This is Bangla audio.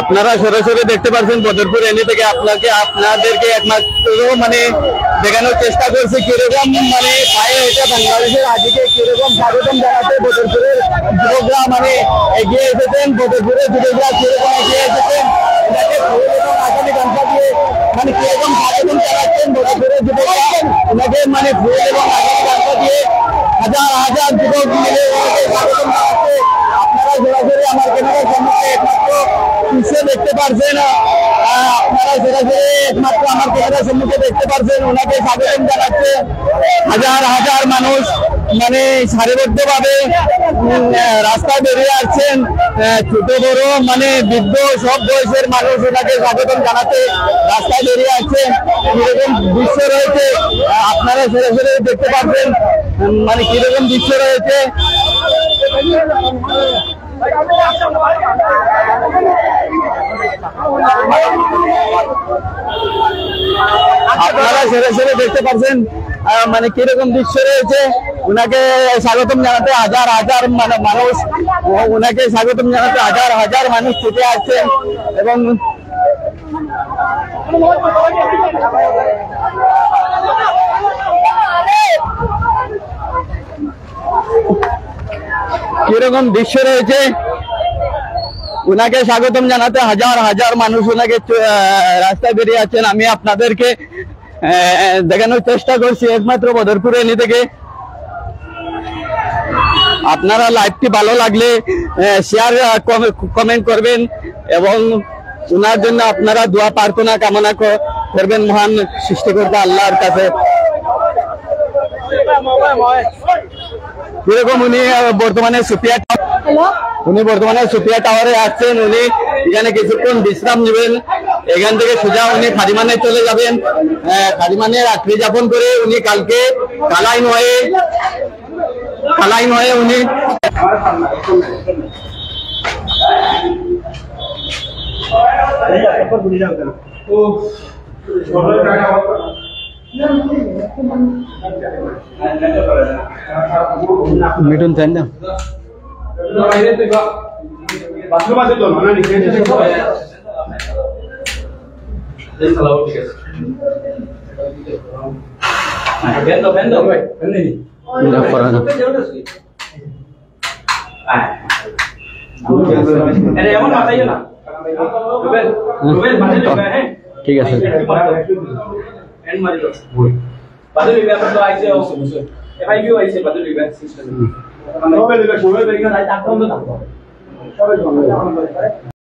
আপনারা সরাসরি দেখতে পাচ্ছেন বদরপুর এনে থেকে আপনাদেরকে একমাত্র মানে দেখানোর চেষ্টা করছি কিরকম মানে পায়ে হেঁটে বাংলাদেশের হাজিকে কিরকম স্বাগতম জানাতে বদরপুরের যুবকরা মানে এগিয়ে এসেছেন। বদরপুরের যুবকরা কিরকম এগিয়ে এসেছেন এটাকে ফুল এবং আসামি গামছা দিয়ে মানে কিরকম স্বাগতম জানাচ্ছেন বদরপুরের যুবকরা ওনাকে মানে ফুল এবং আসামি গামছা দিয়ে হাজার হাজার যুবক মিলে ওনাকে স্বাগতম জানাচ্ছে। আপনারা সরাসরি আমার ক্যামেরার সম্মুখে একমাত্র দৃশ্য দেখতে পারছেন। আপনারা সরাসরি একমাত্র আমার ক্যামেরার সম্মুখে দেখতে পারছেন ওনাকে স্বাগতম জানাচ্ছে হাজার হাজার মানুষ মানে সারিবদ্ধ ভাবে রাস্তায় বেরিয়ে আসছেন। ছোট বড় মানে বৃদ্ধ সব বয়সের মানুষ ওনাকে স্বাগতম জানাতে রাস্তায় বেরিয়ে আসছেন। কিরকম দৃশ্য রয়েছে আপনারা সরাসরি দেখতে পাচ্ছেন মানে কিরকম দৃশ্য রয়েছে। আপনারা সরাসরি দেখতে পাচ্ছেন মানে কিরকম দৃশ্য রয়েছে ওনাকে স্বাগতম জানাতে হাজার হাজার মানুষ ওনাকে স্বাগতম জানাতে হাজার হাজার মানুষ ছুটে আসছেন এবং কিরকম দৃশ্য রয়েছে ওনাকে স্বাগতম জানাতে হাজার হাজার মানুষ ওনাকে রাস্তায় বেরিয়ে আছেন। আমি আপনাদেরকে দেখানোর চেষ্টা করছি একমাত্র বদরপুর এনে থেকে। আপনারা লাইভটি ভালো লাগলে শেয়ার কমেন্ট করবেন এবং ওনার জন্য আপনারা দোয়া প্রার্থনা কামনা করবেন মহান সৃষ্টিকর্তা আল্লাহর কাছে। কিরকম উনি বর্তমানে সুপিয়া টাওয়ারে আসছেন। উনি এখানে কিছুক্ষণ বিশ্রাম নেবেন। এখান থেকে সোজা উনি খাদিমানে চলে যাবেন। খাদিমানে রাত্রি যাপন করে উনি কালকে কালাইন হয়ে উনি মিটুন তাই না বাথরুম আছে তো না নিচে চালাও ঠিক আছে বেন্দো বেন্দি না পড়া না আরে এমন মাথায় না রুবেল মাঝে ঢোকা হ্যাঁ ঠিক আছে এন্ড মারি দাও বাদল বিভাগ তো আইছে ও এফআই কিউ আইছে বাদল বিভাগ সিস্টেম রুবেল বিভাগ মোবাইল বেরিয়ে না তাই তাকন তো থাকো সবাই